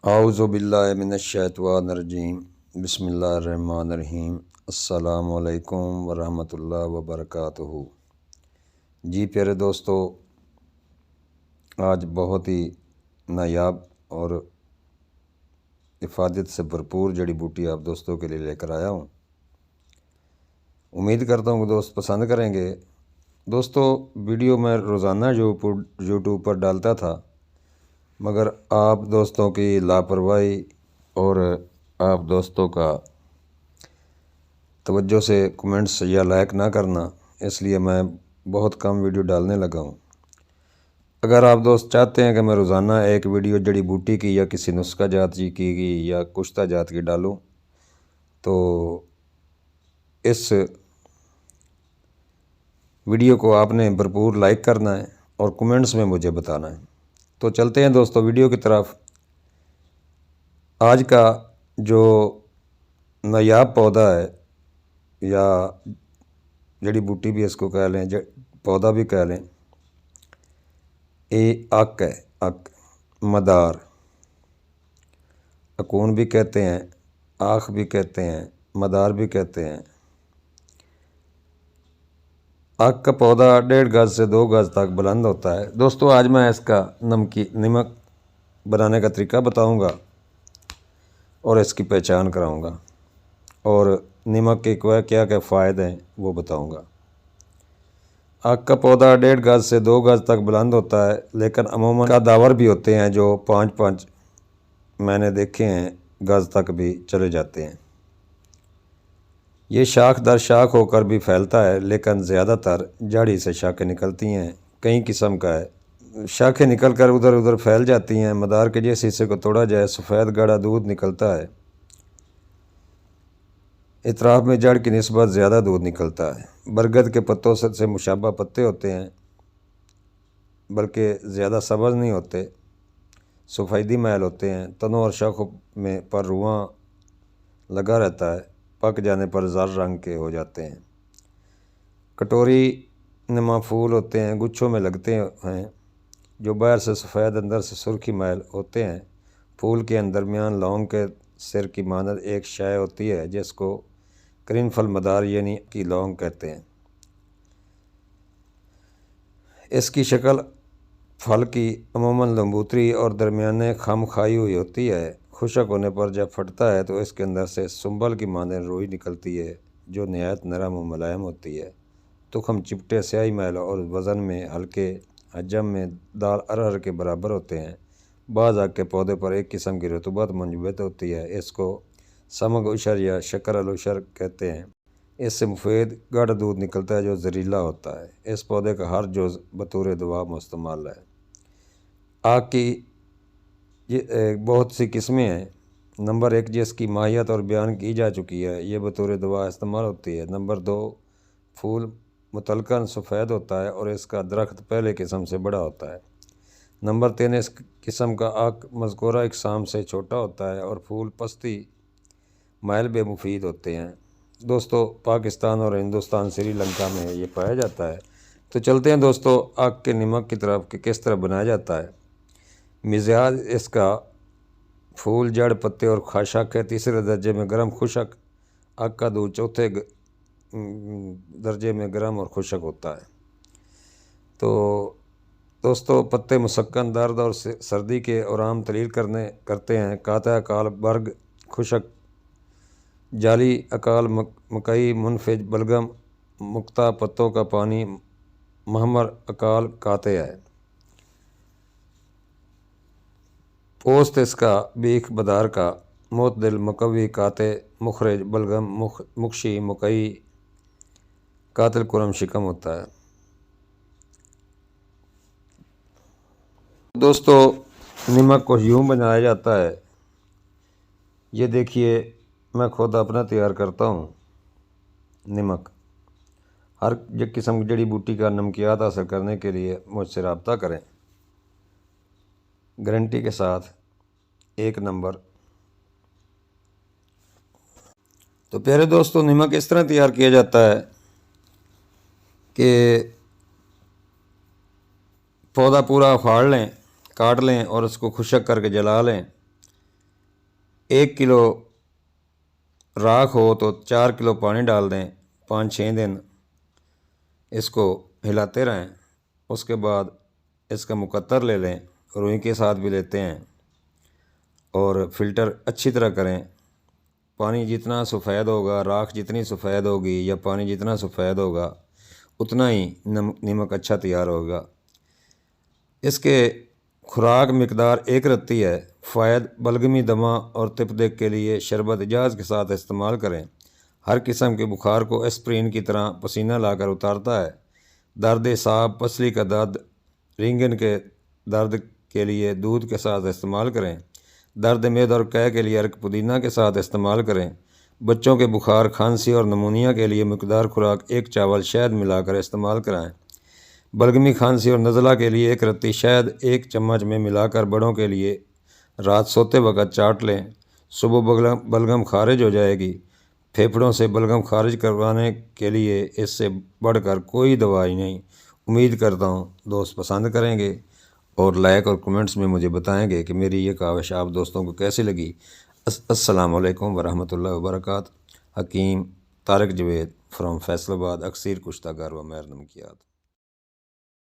आऊज़ु बिल्लाहि मिनश्शैतानिर्रजीम बिस्मिल्लाहिर्रहमानिर्रहीम अस्सलामु अलैकुम वरहमतुल्लाहि वबरकातुहू। जी प्यारे दोस्तों, आज बहुत ही नायाब और इफ़ादत से भरपूर जड़ी बूटी आप दोस्तों के लिए लेकर आया हूँ। उम्मीद करता हूँ कि दोस्त पसंद करेंगे। दोस्तों, वीडियो मैं रोज़ाना यूट्यूब पर डालता था, मगर आप दोस्तों की लापरवाही और आप दोस्तों का तवज्जो से कमेंट्स या लाइक ना करना, इसलिए मैं बहुत कम वीडियो डालने लगा हूँ। अगर आप दोस्त चाहते हैं कि मैं रोज़ाना एक वीडियो जड़ी बूटी की या किसी नुस्खा जात की या कुश्ता जात की डालूँ, तो इस वीडियो को आपने भरपूर लाइक करना है और कमेंट्स में मुझे बताना है। तो चलते हैं दोस्तों वीडियो की तरफ। आज का जो नायाब पौधा है या जड़ी बूटी भी इसको कह लें, पौधा भी कह लें, ये अक है। अक, मदार, अकून भी कहते हैं, आख भी कहते हैं, मदार भी कहते हैं। आक का पौधा 1.5 गज से 2 गज तक बुलंद होता है। दोस्तों, आज मैं इसका नमक बनाने का तरीका बताऊंगा और इसकी पहचान कराऊंगा, और नमक के क्या क्या फ़ायदे हैं वो बताऊंगा। आक का पौधा 1.5 गज से 2 गज तक बुलंद होता है, लेकिन अमूमन का दावर भी होते हैं जो 5-5 मैंने देखे हैं गज तक भी चले जाते हैं। ये शाख दर शाख होकर भी फैलता है, लेकिन ज़्यादातर जड़ी से शाखें निकलती हैं। कई किस्म का है, शाखें निकल कर उधर उधर फैल जाती हैं। मदार के जिस हिस्से को तोड़ा जाए सफ़ेद गाढ़ा दूध निकलता है। इतराफ़ में जड़ की निस्बत ज़्यादा दूध निकलता है। बरगद के पत्तों से मुशाबा पत्ते होते हैं, बल्कि ज़्यादा सब्ज़ नहीं होते, सफ़ेदी मैल होते हैं। तनों और शाखों में पर रुआं लगा रहता है, पक जाने पर ज़र रंग के हो जाते हैं। कटोरी नुमा फूल होते हैं, गुच्छों में लगते हैं, जो बाहर से सफ़ेद अंदर से सुर्खी मैल होते हैं। फूल के दरमियान लौंग के सिर की मानद एक शय होती है, जिसको करीनफल मदार यानी की लौंग कहते हैं। इसकी शक्ल फल की अमूमन लंबूतरी और दरमियाने खम खाई हुई होती है। खुशक होने पर जब फटता है तो इसके अंदर से सुंबल की मानद रुई निकलती है, जो नहायत नरम और मुलायम होती है। तुखम चिपटे स्याही मैल और वज़न में हल्के, हजम में दाल अरहर के बराबर होते हैं। बाज़ आक के पौधे पर एक किस्म की रतूबत मंजूबत होती है, इसको समग उशर या शक्कर अल उशर कहते हैं। इससे मुफीद गाढ़ा दूध निकलता है जो जहरीला होता है। इस पौधे का हर जुज़ बतौर दवा मुस्तमाल है। आक की ये बहुत सी किस्में हैं। नंबर 1, जिसकी माहियत और बयान की जा चुकी है, ये बतौर दवा इस्तेमाल होती है। नंबर 2, फूल मुतलकन सफ़ेद होता है और इसका दरख्त पहले किस्म से बड़ा होता है। नंबर 3, इस किस्म का आक मज़कूरा इकसाम से छोटा होता है और फूल पस्ती मैल बे मुफीद होते हैं। दोस्तों, पाकिस्तान और हिंदुस्तान, श्रीलंका में ये पाया जाता है। तो चलते हैं दोस्तों आक के नमक की तरफ कि किस तरह बनाया जाता है। मिजाज इसका फूल, जड़, पत्ते और खाशाक है। तीसरे दर्जे में गर्म खुशक। आक का दूध चौथे दर्जे में गर्म और खुशक होता है। तो दोस्तों, पत्ते मुसक्कन, दर्द और सर्दी के आराम तलील करते हैं। काता अकाल बर्ग खुशक, जाली अकाल मकई मुनफिज बलगम मुक्ता पत्तों का पानी महमर अकाल काते है। पोस्त इसका बीख बदार का मोतदिल मकवी काते मुखरज बलगम मुखशी मकई कातिल कुरम शिकम होता है। दोस्तों, नमक को यूँ बनाया जाता है, ये देखिए मैं खुद अपना तैयार करता हूँ। नमक हर किस्म की जड़ी बूटी का नमकियात हासिल करने के लिए मुझसे रब्ता करें। गारंटी के साथ 1 नंबर। तो प्यारे दोस्तों, नमक इस तरह तैयार किया जाता है कि पौधा पूरा उखाड़ लें, काट लें और उसको खुशक करके जला लें। 1 किलो राख हो तो 4 किलो पानी डाल दें। 5-6 दिन इसको हिलाते रहें। उसके बाद इसका मुकत्तर ले लें, रुई के साथ भी लेते हैं, और फ़िल्टर अच्छी तरह करें। पानी जितना सफ़ेद होगा, राख जितनी सफ़ेद होगी या पानी जितना सफ़ेद होगा, उतना ही नमक अच्छा तैयार होगा। इसके खुराक मकदार 1 रत्ती है। फ़ायद बलगमी दमा और तिपदे के लिए शरबत इजाज़ के साथ इस्तेमाल करें। हर किस्म के बुखार को एस्प्रिन की तरह पसीना लाकर उतारता है। दर्द साँप, पसली का दर्द, रिंगन के दर्द के लिए दूध के साथ इस्तेमाल करें। दर्द मेद और कै के लिए अर्क पुदीना के साथ इस्तेमाल करें। बच्चों के बुखार, खांसी और नमूनिया के लिए मकदार खुराक 1 चावल शहद मिलाकर इस्तेमाल कराएं। बलगमी, खांसी और नज़ला के लिए 1 रत्ती शहद 1 चम्मच में मिलाकर बड़ों के लिए रात सोते वक्त चाट लें। सुबह बलगम खारिज हो जाएगी। फेफड़ों से बलगम खारिज करवाने के लिए इससे बढ़कर कोई दवाई नहीं। उम्मीद करता हूँ दोस्त पसंद करेंगे और लाइक और कमेंट्स में मुझे बताएंगे कि मेरी ये काविश आप दोस्तों को कैसी लगी। अस्सलामु अलैकुम वरहमतुल्लाहि वबरकातुहू। हकीम तारिक जवेद फ्रॉम फैसलाबाद, अक्सीर कुश्ता व मैर नमकियात।